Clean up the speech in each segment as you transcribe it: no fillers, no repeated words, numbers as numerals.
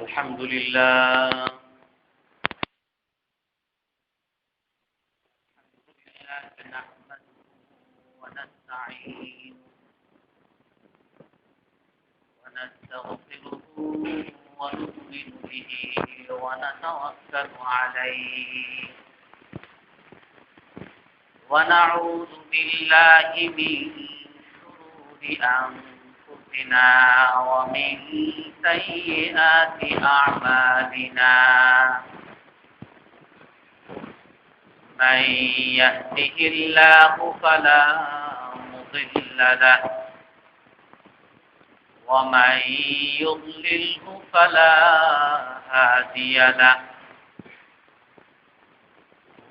الحمد لله نحمده ونستعينه ونستغفره ونؤمن به ونتوكل عليه ونعوذ بالله من شرور أنفسنا ومن سيئات أعمالنا من يهده الله فلا مضل له ومن يضلله فلا هادي له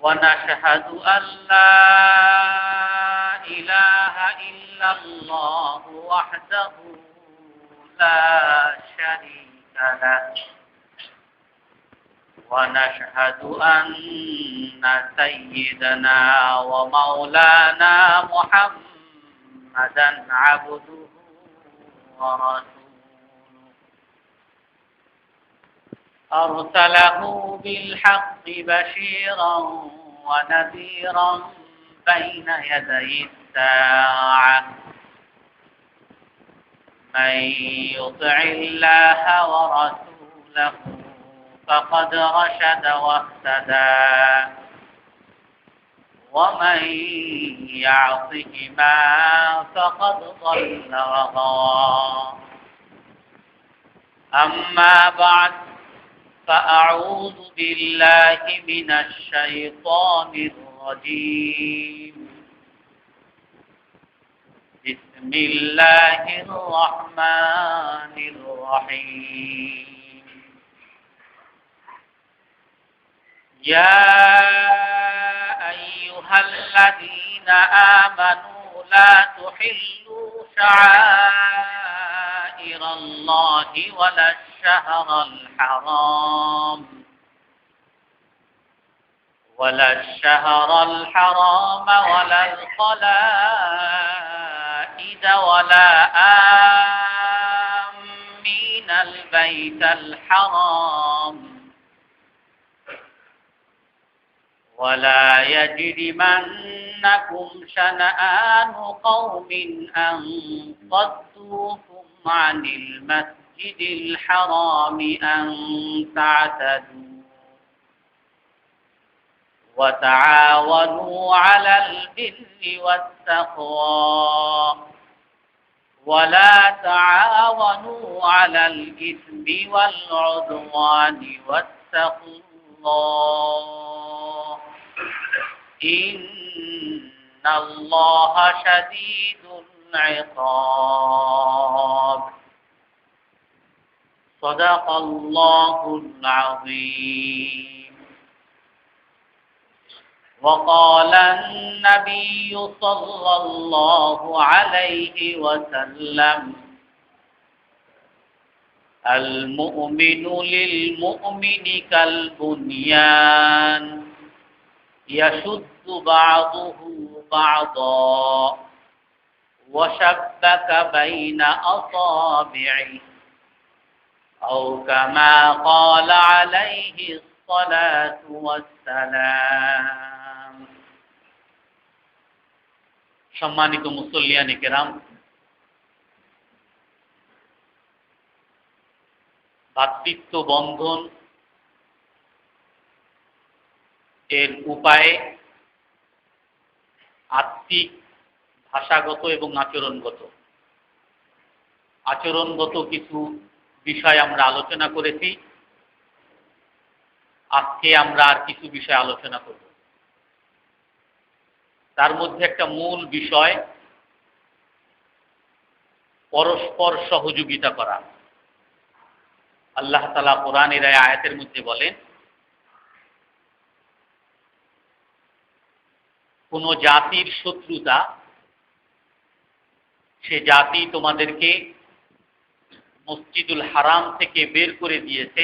ونشهد أن لا إله إلا الله وحده لا شريك له ونشهد أن سيدنا ومولانا محمدا عبده ورسوله أرسله بالحق بشيرا ونذيرا بين يدي الساعة من يطع الله ورسوله فقد رشد واهتدى ومن يعصهما فقد ضل وغوى أما بعد فأعوذ بالله من الشيطان الرجيم بسم الله الرحمن الرحيم يا أيها الذين آمنوا لا تحلوا شعائر الله ولا الشهر الحرام ولا القلائد ولا آمين البيت الحرام ولا يجرمنكم شنآن قوم أن صدوكم عن المسجد الحرام أن تعتدوا وتعاونوا على البر والتقوى ولا تعاونوا على الإثم والعدوان واتقوا الله إن الله شديد العقاب صدق الله العظيم وقال النبي صلى الله عليه وسلم المؤمن للمؤمن كالبنيان يشد بعضه بعضا وشبك بين أصابعه أو كما قال عليه الصلاة والسلام সম্মানিত মুসল্লিয়ানে কেরাম, ভাতৃত্ব বন্ধন এর উপায়ে আত্মিক, ভাষাগত এবং আচরণগত কিছু বিষয় আমরা আলোচনা করেছি। আজকে আমরা আর কিছু বিষয় আলোচনা করব। তার মধ্যে একটা মূল বিষয় পরস্পর সহযোগিতা করা। আল্লাহ তাআলা কোরআনের এই আয়াতের মধ্যে বলেন, কোন জাতির শত্রুতা, সে জাতি তোমাদেরকে মসজিদুল হারাম থেকে বের করে দিয়েছে,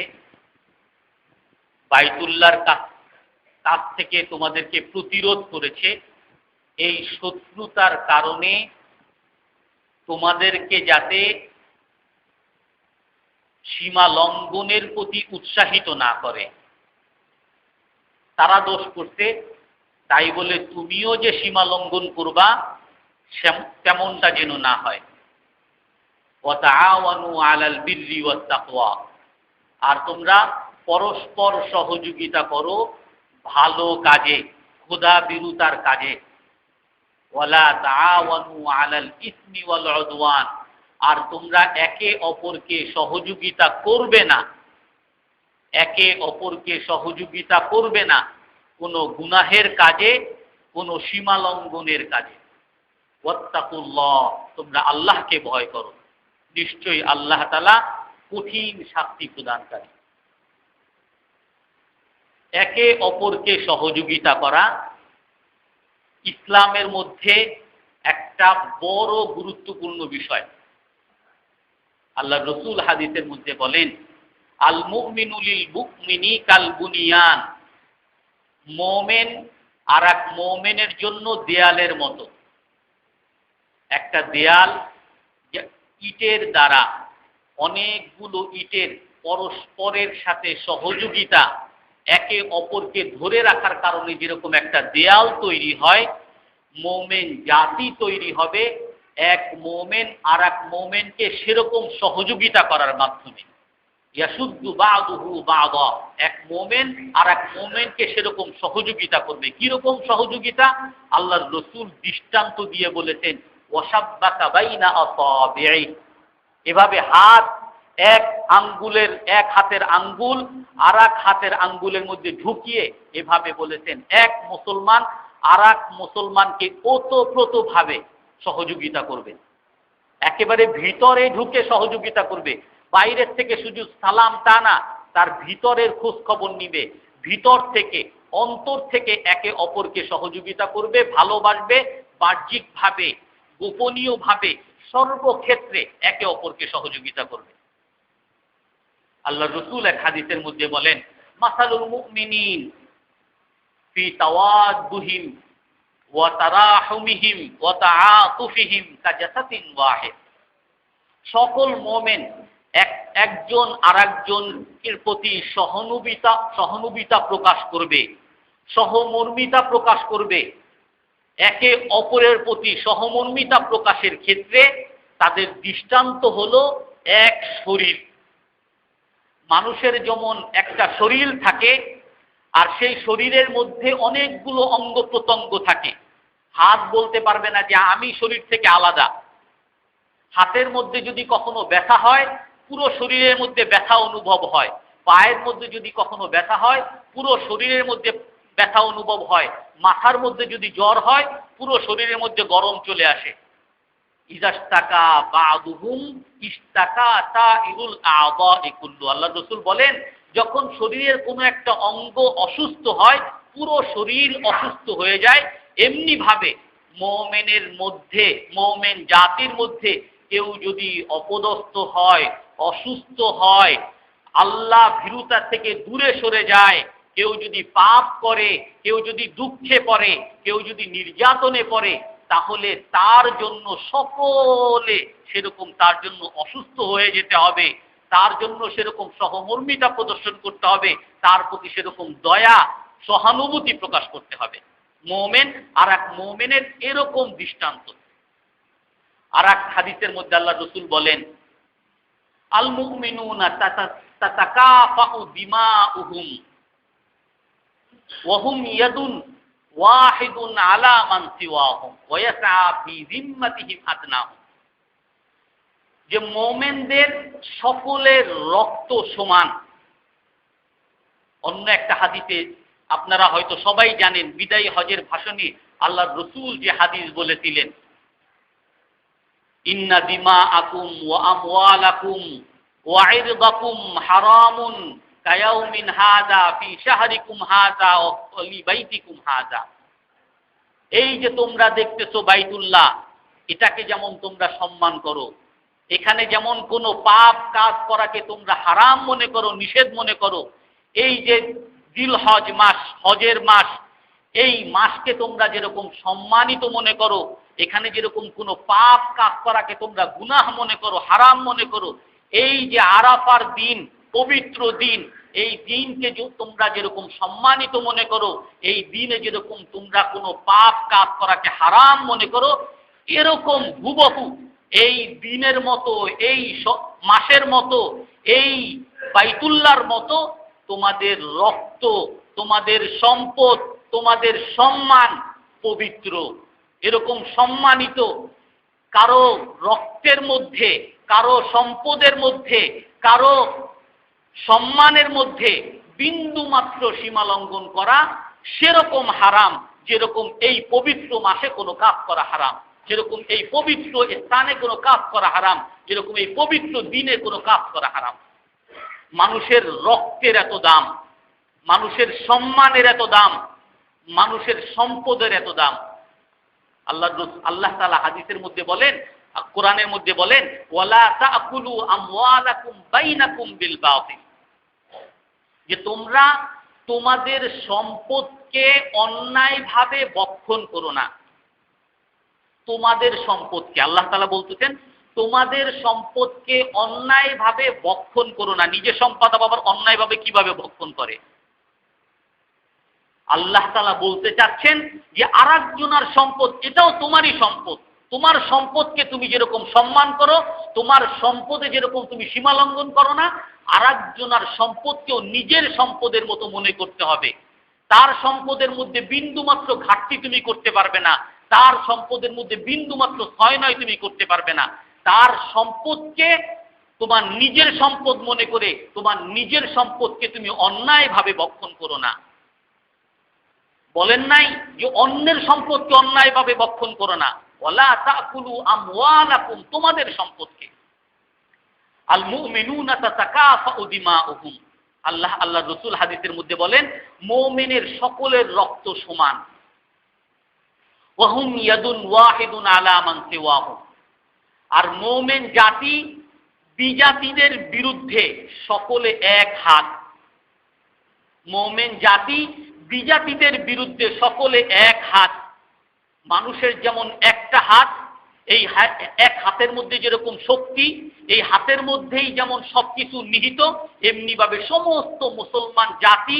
বাইতুল্লাহর কাছ থেকে তোমাদেরকে প্রতিরোধ করেছে। এই শত্রুতার কারণে তোমাদেরকে যাতে সীমা লঙ্ঘনের প্রতি উৎসাহিত না করে। তারা দোষ করতে, তাই বলে তুমিও যে সীমা লঙ্ঘন করবা তেমনটা যেন না হয়। ওয়া তাআওয়ানু আলাল বিররি ওয়াত তাকওয়া, আর তোমরা পরস্পর সহযোগিতা করো ভালো কাজে, খোদা বিরুতার কাজে। ওয়ালা তাআওয়ানু আলাল ইসমি ওয়াল উদওয়ান, আর তোমরা একে অপরকে সহযোগিতা করবে না, একে অপরকে সহযোগিতা করবে না কোনো গুনাহের কাজে, কোনো সীমা লঙ্ঘনের কাজে। ওয়াত্তাকুল্লাহ, তোমরা আল্লাহকে ভয় করো, নিশ্চয়ই আল্লাহ তাআলা কঠিন শাস্তি প্রদানকারী। একে অপরকে সহযোগিতা করা ইসলামের মধ্যে একটা বড় গুরুত্বপূর্ণ বিষয়। আল্লাহ রসুল হাদিসের মধ্যে বলেন, আল মুমিনু লিল মুমিনি কাল বুনিয়ান, মুমিন আর এক মুমিনের জন্য দেয়ালের মতো। একটা দেয়াল ইটের দ্বারা, অনেকগুলো ইটের পরস্পরের সাথে সহযোগিতা, একে অপরকে ধরে রাখার কারণে যেরকম একটা দেয়াল তৈরি হয়, মুমিন জাতি তৈরি হবে এক মুমিন আর এক মুমিনকে সেরকম সহযোগিতা করার মাধ্যমে। ইয়াসুদ্দু বা'দুহু বা'দা, এক মুমিন আর এক মুমিনকে সেরকম সহযোগিতা করবে। কিরকম সহযোগিতা? আল্লাহর রাসূল দৃষ্টান্ত দিয়ে বলেছেন, ওয়াসাব্বাকা বাইনা আসাবি'i, এভাবে হাত এক আঙ্গুলের, এক হাতের আঙ্গুল আর এক হাতের আঙ্গুলের মধ্যে ঢুকিয়ে, এভাবে বলেছেন এক মুসলমান আর এক মুসলমানকে ওতপ্রোতভাবে সহযোগিতা করবে, একেবারে ভিতরে ঢুকে সহযোগিতা করবে। বাইরের থেকে শুধু সালাম তা না, তার ভিতরের খোঁজ খবর নিবে, ভিতর থেকে অন্তর থেকে একে অপরকে সহযোগিতা করবে, ভালোবাসবে, বাহ্যিকভাবে গোপনীয়ভাবে সর্বক্ষেত্রে একে অপরকে সহযোগিতা করবে। আল্লাহ রাসূল এক হাদিসের মধ্যে বলেন, মাসালুল মুমিনিন ফি তাওয়াদ্দুহিম ওয়া তারাহুমিহিম ওয়া তাআতুফিহিম কাজাসাতিন ওয়াহিদ, সকল মুমিন একজন আরেকজনের প্রতি সহানুভূতি প্রকাশ করবে, সহমর্মিতা প্রকাশ করবে। একে অপরের প্রতি সহমর্মিতা প্রকাশের ক্ষেত্রে তাদের দৃষ্টান্ত হলো এক শরীর। মানুষের যেমন একটা শরীর থাকে, আর সেই শরীরের মধ্যে অনেকগুলো অঙ্গ প্রত্যঙ্গ থাকে। হাত বলতে পারবে না যে আমি শরীর থেকে আলাদা। হাতের মধ্যে যদি কখনো ব্যথা হয়, পুরো শরীরের মধ্যে ব্যথা অনুভব হয়। পায়ের মধ্যে যদি কখনো ব্যথা হয়, পুরো শরীরের মধ্যে ব্যথা অনুভব হয়। মাথার মধ্যে যদি জ্বর হয়, পুরো শরীরের মধ্যে গরম চলে আসে। ইজাস্তাকা বা'দুহুম ইস্তাকা তাইরুল আ'দা'i কুল্লু, আল্লাহ রাসূল বলেন, যখন শরীরের কোনো একটা অঙ্গ অসুস্থ হয়, পুরো শরীর অসুস্থ হয়ে যায়। এমনি ভাবে মুমিনের মধ্যে, মুমিন জাতির মধ্যে কেউ যদি অপদস্থ হয়, অসুস্থ হয়, আল্লাহ ভীরুতা থেকে দূরে সরে যায়, কেউ যদি পাপ করে, কেউ যদি দুঃখে পড়ে, কেউ যদি নির্যাতনে পড়ে, তাহলে তার জন্য সকলে সেরকম তার জন্য অসুস্থ হয়ে যেতে হবে, তার জন্য সেরকম সহমর্মিতা প্রদর্শন করতে হবে, তার প্রতি সেরকম দয়া সহানুভূতি প্রকাশ করতে হবে। মুমিন আর এক মুমিনের এরকম দৃষ্টান্ত। আর এক হাদিসের মধ্যে আল্লাহ রাসূল বলেন, আল মুমিনুনা তাতাকাফাউ দিমাউহুম ওয়া হুম ইয়াদুন ওয়াহিদুন আলা মান সিওয়াহুম ওয়া ইয়াসআ ফি যিম্মাতিহিম আদনাহুম, যে মুমিনদের সকলের রক্ত সমান। অন্য একটা হাদিসে আপনারা হয়তো সবাই জানেন, বিদায়ী হজের ভাষণে আল্লাহর রাসূল যে হাদিস বলেছিলেন, ইন্না দিমাআকুম ওয়া আমওয়ালাকুম ওয়া ইরদাকুম হারামুন কায়াউমিন হাযা ফি শাহরিকুম হাযা ওয়া লি বাইতিকুম হাযা। এই যে তোমরা দেখতেছো বাইতুল্লাহ, এটাকে যেমন তোমরা সম্মান করো, এখানে যেমন কোনো পাপ কাজ করাকে তোমরা হারাম মনে করো, নিষেধ মনে করো, এই যে জিলহজ মাস, হজের মাস, এই মাসকে তোমরা যেরকম সম্মানিত মনে করো, এখানে যেরকম কোনো পাপ কাজ করাকে তোমরা গুনাহ মনে করো, হারাম মনে করো, এই যে আরাফার দিন, পবিত্র দিন, এই দিনকে তোমরা যেরকম সম্মানিত মনে করো, এই দিনে যেরকম তোমরা কোনো পাপ কাজ করাকে হারাম মনে করো, এরকম হুবহু এই দিনের মতো, এই মাসের মতো, এই বাইতুল্লাহর মতো তোমাদের রক্ত, তোমাদের সম্পদ, তোমাদের সম্মান পবিত্র। এরকম সম্মানিত কারো রক্তের মধ্যে, কারো সম্পদের মধ্যে, কারো সম্মানের মধ্যে বিন্দু মাত্র সীমা লঙ্ঘন করা সেরকম হারাম, যেরকম এই পবিত্র মাসে কোনো কাজ করা হারাম, যেরকম এই পবিত্র স্থানে কোনো কাজ করা হারাম, যেরকম এই পবিত্র দিনে কোনো কাজ করা হারাম। মানুষের রক্তের এত দাম, মানুষের সম্মানের এত দাম, মানুষের সম্পদের এত দাম। আল্লাহ তাআলা হাদিসের মধ্যে বলেন, কোরআনের মধ্যে বলেন, ওয়ালা তাকুলু আমওয়ালাকুম বাইনাকুম বিল বাতিল, যে তোমরা তোমাদের সম্পদকে অন্যায়ভাবে ভক্ষণ করো না। তোমাদের সম্পদকে, আল্লাহ তাআলা বলতেছেন তোমাদের সম্পদকে অন্যায়ভাবে ভক্ষণ করো না। নিজের সম্পদ আবার অন্যায়ভাবে কিভাবে ভক্ষণ করে? আল্লাহ তাআলা বলতে চাচ্ছেন যে আরেকজনের সম্পদ, এটাও তোমারই সম্পদ, তোমার সম্পদকে তুমি যেরকম সম্মান করো, তোমার সম্পদে যেরকম তুমি সীমা লঙ্ঘন করো না, আরেকজনের সম্পদকেও নিজের সম্পদের মতো মনে করতে হবে। তার সম্পদের মধ্যে বিন্দুমাত্র ঘাটতি তুমি করতে পারবে না, তার সম্পদের মধ্যে বিন্দুমাত্র ক্ষয় তুমি করতে পারবে না। তার সম্পদকে তোমার নিজের সম্পদ মনে করে তোমার নিজের সম্পদকে তুমি অন্যায়ভাবে ভক্ষণ করো না। বলেন নাই যে অন্যের সম্পদকে অন্যায়ভাবে ভক্ষণ করো না, ওয়ালা তাকুলু আমওয়ালাকুম, তোমাদের সম্পদকে। আল মুমিনুনা তাতাকাফাউ দিমাউহুম, আল্লাহ রাসূল হাদিসের মধ্যে বলেন মুমিনের সকলের রক্ত সমান। ওয়াহুম ইয়াদুন ওয়াহিদুন আলা মান সিওয়াহুম, আর মুমিন জাতি বিজাতিদের বিরুদ্ধে সকলে এক হাত। মুমিন জাতি বিজাতিদের বিরুদ্ধে সকলে এক হাত। মানুষের যেমন একটা হাত, এই এক হাতের মধ্যে যেরকম শক্তি, এই হাতের মধ্যেই যেমন সবকিছু নিহিত, এমনি ভাবে সমস্ত মুসলমান জাতি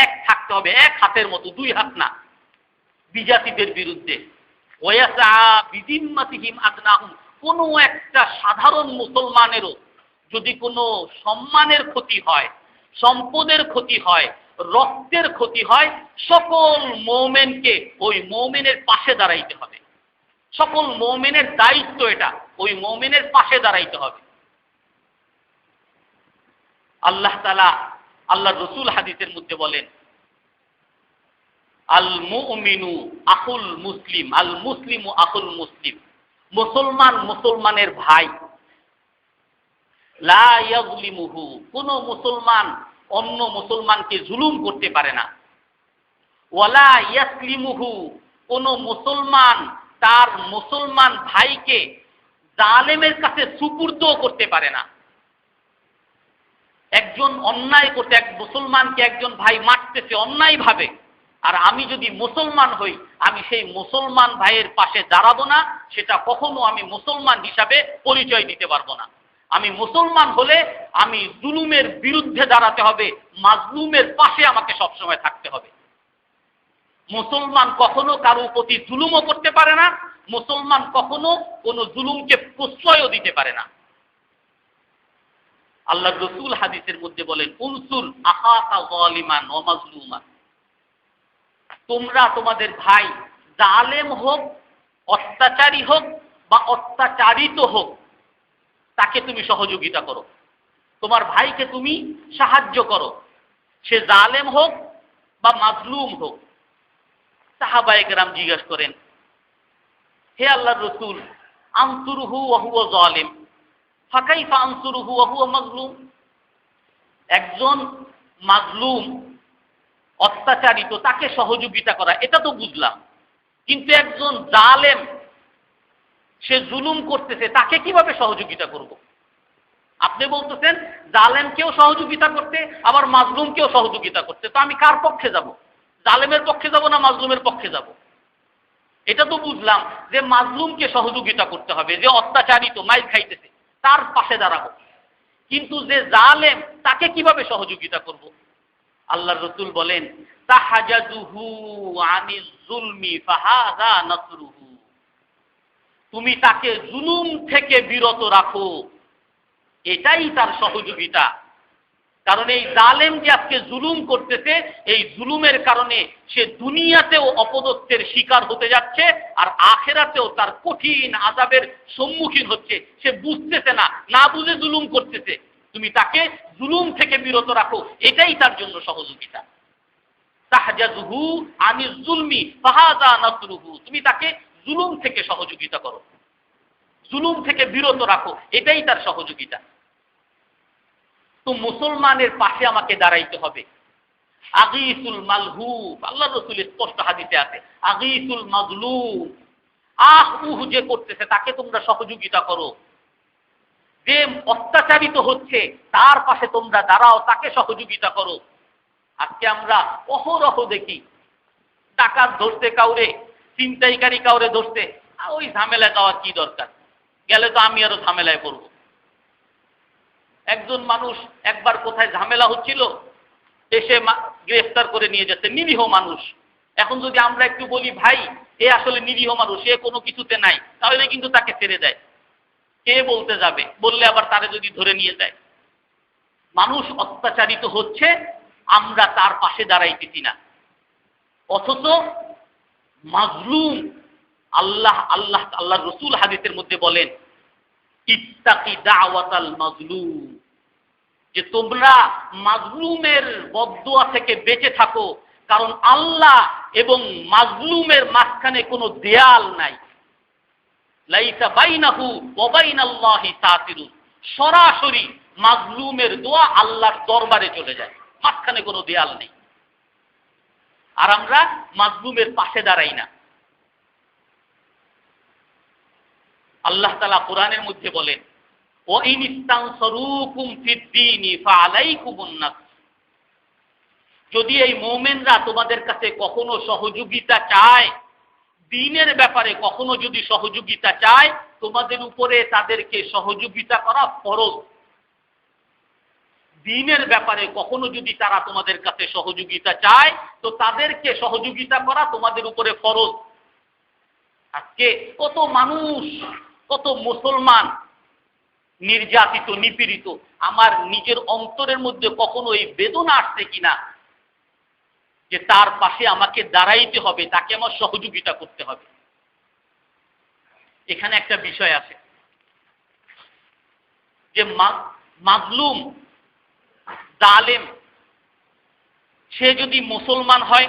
এক থাকতে হবে, এক হাতের মতো, দুই হাত না, বিজাতিদের বিরুদ্ধে। ওয়াসা বিদিম্মাতিহিম আদনাহুম, কোনো একটা সাধারণ মুসলমানেরও যদি কোনো সম্মানের ক্ষতি হয়, সম্পদের ক্ষতি হয়, রক্তের ক্ষতি হয়, সকল মুমিনকে ওই মুমিনের পাশে দাঁড়াইতে হবে। সকল মুমিনের দায়িত্ব এটা, ওই মুমিনের পাশে দাঁড়াইতে হবে। আল্লাহ তাআলা, আল্লাহ রাসূল হাদিসের মধ্যে বলেন, আল মুমিনু আখুল মুসলিম, আল মুসলিমু আখুল মুসলিম, মুসলমান মুসলমানের ভাই। লা ইয়াযলিমুহু, কোন মুসলমান অন্য মুসলমানকে জুলুম করতে পারে না। ওয়ালা ইয়াসলিমুহু, কোন মুসলমান তার মুসলমান ভাইকে জালেমের কাছে সুপুর্দ করতে পারে না। একজন অন্যায় করতে, এক মুসলমানকে একজন ভাই মারতেছে অন্যায়ভাবে, আর আমি যদি মুসলমান হই, আমি সেই মুসলমান ভাইয়ের পাশে দাঁড়াবো না, সেটা কখনো আমি মুসলমান হিসাবে পরিচয় দিতে পারবো না। আমি মুসলমান হলে আমি জুলুমের বিরুদ্ধে দাঁড়াতে হবে, মাজলুমের পাশে আমাকে সবসময় থাকতে হবে। মুসলমান কখনো কারো প্রতি জুলুমও করতে পারে না, মুসলমান কখনো কোনো জুলুমকে প্রশ্রয়ও দিতে পারে না। আল্লাহ রাসূল হাদিসের মধ্যে বলেন, উনসুর আখাকা যালিমান ওয়া মাজলুমান, তোমরা তোমাদের ভাই জালেম হোক, অত্যাচারী হোক বা অত্যাচারিত হোক, তাকে তুমি সহযোগিতা করো, তোমার ভাইকে তুমি সাহায্য করো, সে জালেম হোক বা মাজলুম হোক। সাহাবায়ে কেরাম জিজ্ঞাসা করেন, হে আল্লাহর রাসূল, আনসুরহু ওয়া হুয়া যালিম, ফাকাইফা আনসুরহু ওয়া হুয়া মাজলুম? একজন মাজলুম, অত্যাচারিত, তাকে সহযোগিতা করা এটা তো বুঝলাম, কিন্তু একজন জালেম, সে জুলুম করতেছে, তাকে কিভাবে সহযোগিতা করব? আপনি বলতেছেন জালেমকেও সহযোগিতা করতে, আবার মাজলুমকেও সহযোগিতা করতে, তো আমি কার পক্ষে যাব? জালেমের পক্ষে যাব না মাজলুমের পক্ষে যাব? এটা তো বুঝলাম যে মাজলুমকে সহযোগিতা করতে হবে, যে অত্যাচারিত, মাইর খাইতেছে, তার পাশে দাঁড়াবো। কিন্তু যে জালেম তাকে কিভাবে সহযোগিতা করব? আল্লাহর রাসূল বলেন, তাহাজাজুহু আনিজ জুলমি ফাহাযা নাসরুহু। তুমি তাকে জুলুম থেকে বিরত রাখো, এটাই তার সহযোগিতা। কারণ এই জালেম যে আজকে জুলুম করতেছে, এই জুলুমের কারণে সে দুনিয়াতেও অপদত্বের শিকার হতে যাচ্ছে, আর আখেরাতেও তার কঠিন আযাবের সম্মুখীন হচ্ছে। সে বুঝতেছে না, না বুঝে জুলুম করতেছে। তুমি তাকে জুলুম থেকে বিরত রাখো, এটাই তার জন্য সহযোগিতা। তাহজাজুহু আনিজ জুলমি ফাহাযা নাসরুহু। তুমি তাকে জুলুম থেকে সহযোগিতা করো, জুলুম থেকে বিরত রাখো, এটাই তার সহযোগিতা। তো মুসলমানের পাশে আমাকে দাঁড়াইতে হবে। আগীসুল মালহুব, আল্লাহর রাসূল স্পষ্ট হাদিসে আছে, আগীসুল মাজলুম, আহ উহ যে করতেছে তাকে তোমরা সহযোগিতা করো। যে অত্যাচারিত হচ্ছে তার পাশে তোমরা দাঁড়াও, তাকে সহযোগিতা করো। আজকে আমরা অহরহ দেখি ডাকাত ধরতে কাউরে, ছিনতাইকারী কাউরে ধরতে, ওই ঝামেলায় যাওয়ার কি দরকার, গেলে তো আমি আরো ঝামেলায় পড়বো। একজন মানুষ একবার কোথায় ঝামেলা হচ্ছিল, এসে গ্রেফতার করে নিয়ে যাচ্ছে, নিরীহ মানুষ। এখন যদি আমরা একটু বলি ভাই এ আসলে নিরীহ মানুষ, এ কোনো কিছুতে নাই, তাহলে কিন্তু তাকে ছেড়ে দেয়। কে বলতে যাবে? বললে আবার তারে যদি ধরে নিয়ে যায়। মানুষ অত্যাচারিত হচ্ছে, আমরা তার পাশে দাঁড়াইতেছি না। অথচ মাজলুম, আল্লাহর রাসূল হাদিসের মধ্যে বলেন, ইত্তাকি দাওয়াতাল মাজলুম, যে তোমরা মাজলুমের বদদুয়া থেকে বেঁচে থাকো, কারণ আল্লাহ এবং মাজলুমের মাঝখানে কোনো দেয়াল নাই। লাইসা বাইনাহু ওয়া বাইনাল্লাহি সাতিরুন, সরাসরি মাজলুমের দোয়া আল্লাহর দরবারে চলে যায়, মাঝখানে কোনো দেয়াল নেই। আর আমরা মাজলুমের পাশে দাঁড়াই না। আল্লাহ তাআলা কোরআনের মধ্যে বলেন, ওয়া ইন ইস্তানসারুকুম ফিদ-দীনি ফাআলাইকুমুন নাসর, যদি এই মুমিনরা তোমাদের কাছে কখনো সহযোগিতা চায়, দ্বীনের ব্যাপারে কখনো যদি সহযোগিতা চায়, তোমাদের উপরে তাদেরকে সহযোগিতা করা ফরজ। দ্বীনের ব্যাপারে কখনো যদি তারা তোমাদের কাছে সহযোগিতা চায়, তো তাদেরকে সহযোগিতা করা তোমাদের উপরে ফরজ। আজকে কত মানুষ, কত মুসলমান নির্যাতিত, নিপীড়িত। আমার নিজের অন্তরের মধ্যে কখনো এই বেদনা আসছে কিনা যে তার পাশে আমাকে দাঁড়াইতে হবে, তাকে আমার সহযোগিতা করতে হবে। এখানে একটা বিষয় আছে যে মাজলুম, জালেম, সে যদি মুসলমান হয়,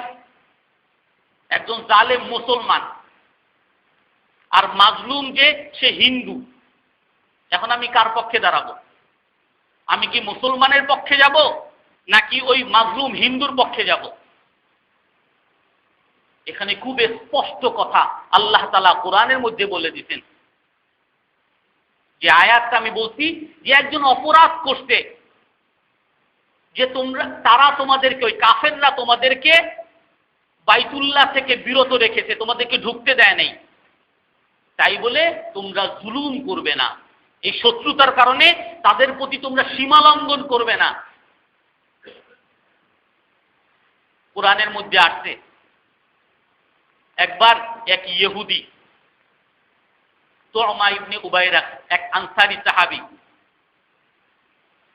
একজন জালেম মুসলমান, আর মাজলুম যে সে হিন্দু, এখন আমি কার পক্ষে দাঁড়াবো? আমি কি মুসলমানের পক্ষে যাব, নাকি ওই মাজলুম হিন্দুর পক্ষে যাব? এখানে খুব স্পষ্ট কথা আল্লাহ তাআলা কোরআনের মধ্যে বলে দিতেন। যে আয়াতটা আমি বলছি, যে একজন অপরাধ করতে, যে তারা তোমাদেরকে, ওই কাফেররা তোমাদেরকে বাইতুল্লাহ থেকে বিরত রেখেছে, তোমাদেরকে ঢুকতে দেয় নাই, তাই বলে তোমরা জুলুম করবে না। এই শত্রুতার কারণে তাদের প্রতি তোমরা সীমা লঙ্ঘন করবে না। কোরআনের মধ্যে আসছে, একবার এক ইহুদি, তুআমা ইবনে উবাইরাক, এক আনসারী সাহাবী,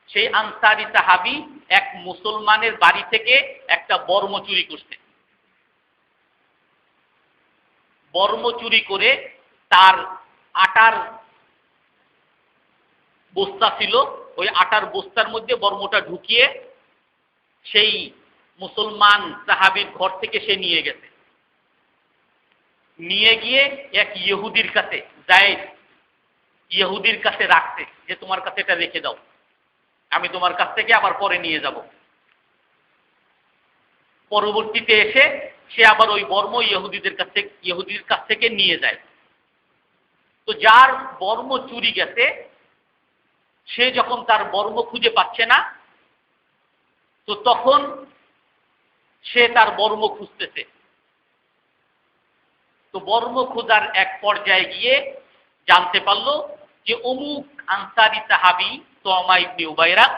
সেই আনসারী সাহাবী এক মুসলমানের বাড়ি থেকে একটা বর্ম চুরি করছে। বর্ম চুরি করে তার আটার বস্তা ছিল, ওই আটার বস্তার মধ্যে বর্মটা ঢুকিয়ে সেই মুসলমান সাহাবীর ঘর থেকে সে নিয়ে গেছে। নিয়ে গিয়ে এক ইহুদির কাছে, যায়েদ ইহুদির কাছে রাখছে, যে তোমার কাছে এটা রেখে দাও, আমি তোমার কাছ থেকে আবার পরে নিয়ে যাব। পরবর্তীতে এসে সে আবার ওই বর্ম ইহুদির কাছ থেকে নিয়ে যায়। তো যার বর্ম চুরি গেছে, সে যখন তার বর্ম খুঁজে পাচ্ছে না, তো তখন সে তার বর্ম খুঁজতেছে। তো বর্ম খোঁজার এক পর্যায়ে গিয়ে জানতে পারলো যে অমুক আনসারী সাহাবী তুআমা ইবনে উবাইরাক,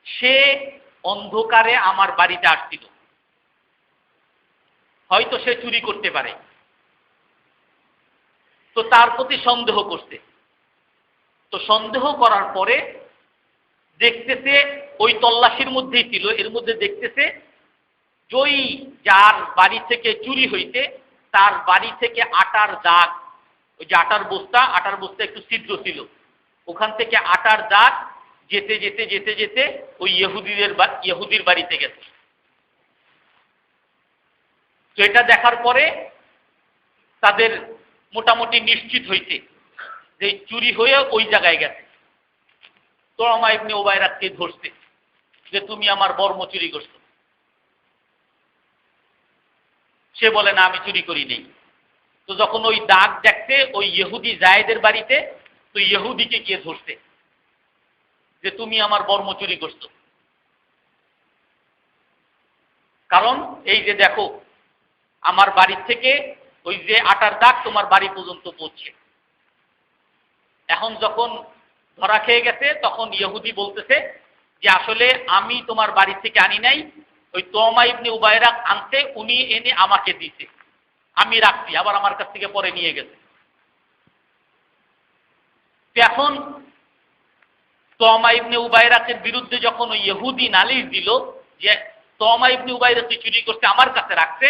সে অন্ধকারে আমার বাড়িতে আসছিল। হয়তো সে চুরি করতে পারে, তো তার প্রতি সন্দেহ করছে। তো সন্দেহ করার পরে দেখতেছে, ওই তল্লাশির মধ্যেই ছিল, এর মধ্যে দেখতেছে ওই যার বাড়ি থেকে চুরি হইতে তার বাড়ি থেকে আটার দাগ, ওই যে আটার বস্তা একটু ছিদ্র ছিল, ওখান থেকে আটার দাগ যেতে যেতে যেতে যেতে ওই ইহুদির বাড়িতে গেছে। তো এটা দেখার পরে তাদের মোটামুটি নিশ্চিত হইতে যে চুরি হয়ে ওই জায়গায় গেছে। তুআমা ইবনে উবাইরাককে ধরছে যে তুমি আমার বর্ম চুরি করছো। সে বলে না, আমি চুরি করি নেই। তো যখন ওই দাগ দেখতে ওই ইহুদি জায়েদের বাড়িতে, তো ইহুদিকে গিয়ে ধরছে যে তুমি আমার বর্ম চুরি করছো। কারণ এই যে দেখো, আমার বাড়ির থেকে ওই যে আটার দাগ তোমার বাড়ি পর্যন্ত পৌঁছে। এখন যখন ধরা খেয়ে গেছে, তখন ইহুদি বলতেছে যে আসলে আমি তোমার বাড়ি থেকে আনি নাই, ওই তুআমা ইবনে উবাইরাক আনতে, উনি এনে আমাকে দিছে, আমি রাখছি, আবার আমার কাছ থেকে পরে নিয়ে গেছে। এখন তুআমা ইবনে উবাইরাকের বিরুদ্ধে যখন ওই ইহুদি নালিশ দিল যে তুআমা ইবনে উবাইরাক চুরি করতে আমার কাছে রাখছে,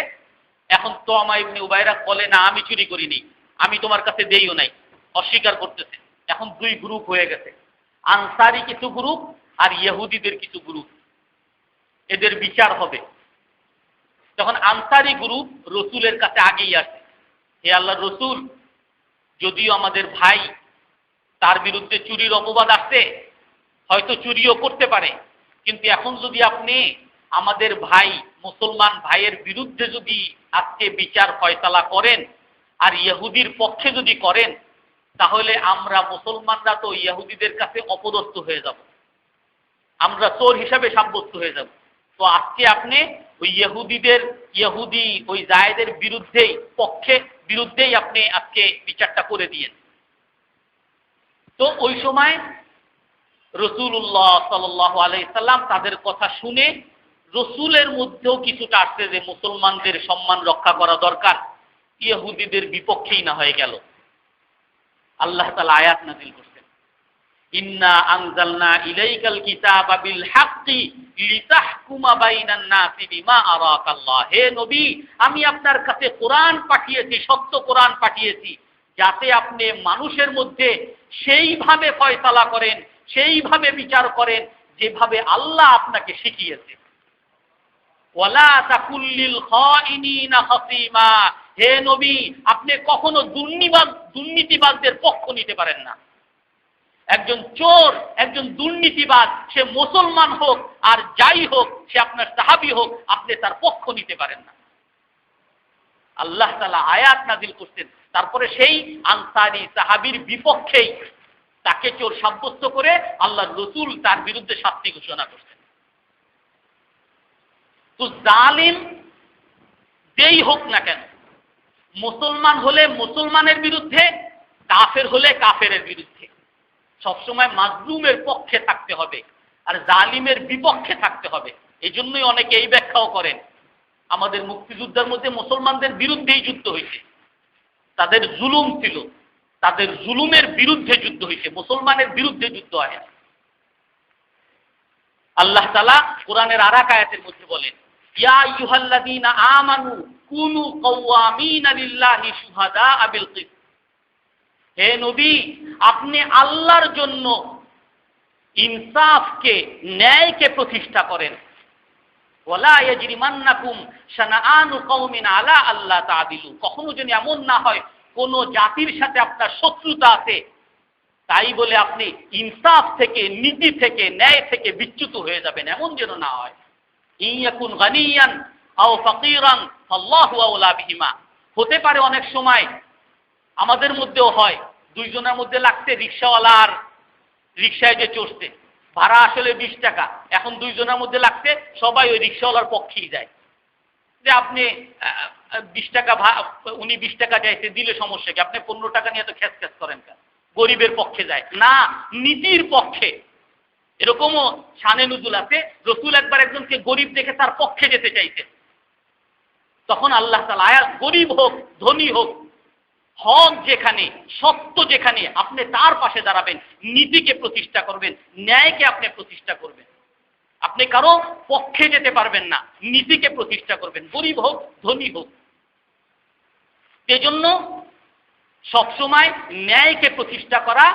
এখন তুআমা ইবনে উবাইরাক বলে না, আমি চুরি করিনি, আমি তোমার কাছে দেইও নাই, অস্বীকার করতেছে। এখন দুই গ্রুপ হয়ে গেছে, আনসারি কিছু গ্রুপ আর ইহুদিদের কিছু গ্রুপ, এদের বিচার হবে। তখন আনসারি গ্রুপ রসুলের কাছে আগেই আসে, হে আল্লাহর রসুল, যদিও আমাদের ভাই, তার বিরুদ্ধে চুরির অপবাদ আসছে, হয়তো চুরিও করতে পারে, কিন্তু এখন যদি আপনি আমাদের ভাই, মুসলমান ভাইয়ের বিরুদ্ধে যদি আজকে বিচার ফয়সালা করেন আর ইহুদির পক্ষে যদি করেন, তাহলে আমরা মুসলমানরা তো ইহুদিদের কাছে অপদস্থ হয়ে যাব, আমরা চোর হিসাবে সাব্যস্ত হয়ে যাব। তো আজকে আপনি ওই ইহুদি ওই জায়েদের বিরুদ্ধেই আপনি আজকে বিচারটা করে দিয়েন। তো ওই সময় রাসূলুল্লাহ সাল্লাল্লাহু আলাইহি সাল্লাম তাদের কথা শুনে রসুলের মধ্যেও কিছুটা আসছে যে মুসলমানদের সম্মান রক্ষা করা দরকার, ইহুদিদের বিপক্ষেই না হয়ে গেল। আল্লাহ তাআলা আয়াত নাযিল করছেন, ইন্না আনজালনা ইলাইকাল কিতাবা বিল হাক্কি লিতাহকুমা বাইনান নাসি বিমা আরাকাল্লাহ। হে নবী, আমি আপনার কাছে কোরআন পাঠিয়েছি, সত্য কোরআন পাঠিয়েছি, যাতে আপনি মানুষের মধ্যে সেইভাবে ফয়সালা করেন, সেইভাবে বিচার করেন যেভাবে আল্লাহ আপনাকে শিখিয়েছে। ওয়ালা তাকুল্লিল খাইনিনা খাসিমা। হে নবী, আপনি কখনো দুর্নীতিবাদদের পক্ষ নিতে পারেন না। একজন চোর, একজন দুর্নীতিবাদ, সে মুসলমান হোক আর যাই হোক, সে আপনার সাহাবী হোক, আপনি তার পক্ষ নিতে পারেন না। আল্লাহ তাআলা আয়াত নাযিল করছেন, তারপরে সেই আনসারী সাহাবীর বিপক্ষেই তাকে চোর সাব্যস্ত করে আল্লাহর রাসূল তার বিরুদ্ধে শাস্তি ঘোষণা করছেন। তো জালিম যেই হোক না কেন, মুসলমান হলে মুসলমানের বিরুদ্ধে, কাফের হলে কাফেরের বিরুদ্ধে, সবসময় মাজলুমের পক্ষে থাকতে হবে আর জালিমের বিপক্ষে থাকতে হবে। এই জন্যই অনেকে এই ব্যাখ্যাও করেন, আমাদের মুক্তিযুদ্ধের মধ্যে মুসলমানদের বিরুদ্ধেই যুদ্ধ হয়েছে, তাদের জুলুম ছিল, তাদের জুলুমের বিরুদ্ধে যুদ্ধ হয়েছে, মুসলমানের বিরুদ্ধে যুদ্ধ হয়। আল্লাহ তাআলা কোরআনের আরেক আয়াতের মধ্যে বলেন, ইয়া আইয়ুহাল্লাযীনা আমানু কুনু কাওয়ামিনা লিল্লাহি শুহাদাআ বিল কিসত। হে নবী, আপনি আল্লাহর জন্য ইনসাফকে, ন্যায়কে প্রতিষ্ঠা করেন। ওয়ালা ইয়াজরিমান্নাকুম শানাআনু কওমিন আলা আল্লা তা'দিলু। কখনো যেন এমন না হয় কোন জাতির সাথে আপনার শত্রুতা আছে, তাই বলে আপনি ইনসাফ থেকে, নীতি থেকে, ন্যায় থেকে বিচ্যুত হয়ে যাবেন, এমন যেন না হয়। ইয়াকুন গানিয়ান আও ফাকিরান আল্লাহু আওলা বিহিমা। হতে পারে অনেক সময় আমাদের মধ্যেও হয়, দুইজনের মধ্যে লাগছে, রিকশাওয়ালা আর রিকশায় যে চড়ছে, ভাড়া আসলে 20 টাকা, এখন দুইজনের মধ্যে লাগছে, সবাই ওই রিকশাওয়ালার পক্ষেই যায়, যে আপনি 20 টাকা, উনি 20 টাকা চাইছে, দিলে সমস্যা কি, আপনি 15 টাকা নিয়ে তো খ্যাচ খ্যাচ করেন কেন? গরিবের পক্ষে যায় না, নীতির পক্ষে। এরকমও শানে নুজুল আছে, রসুল একবার একজনকে গরিব দেখে তার পক্ষে যেতে চাইছেন, তখন আল্লাহ তাআলা আয়াত, গরিব হোক ধনী হোক, হক যেখানে, সত্য যেখানে, আপনি তার পাশে দাঁড়াবেন, নীতিকে প্রতিষ্ঠা করবেন, ন্যায়কে আপনি প্রতিষ্ঠা করবেন। আপনি কারো পক্ষে যেতে পারবেন না, নীতিকে প্রতিষ্ঠা করবেন, গরিব হোক ধনী হোক। এজন্য সবসময় ন্যায়কে প্রতিষ্ঠা করা,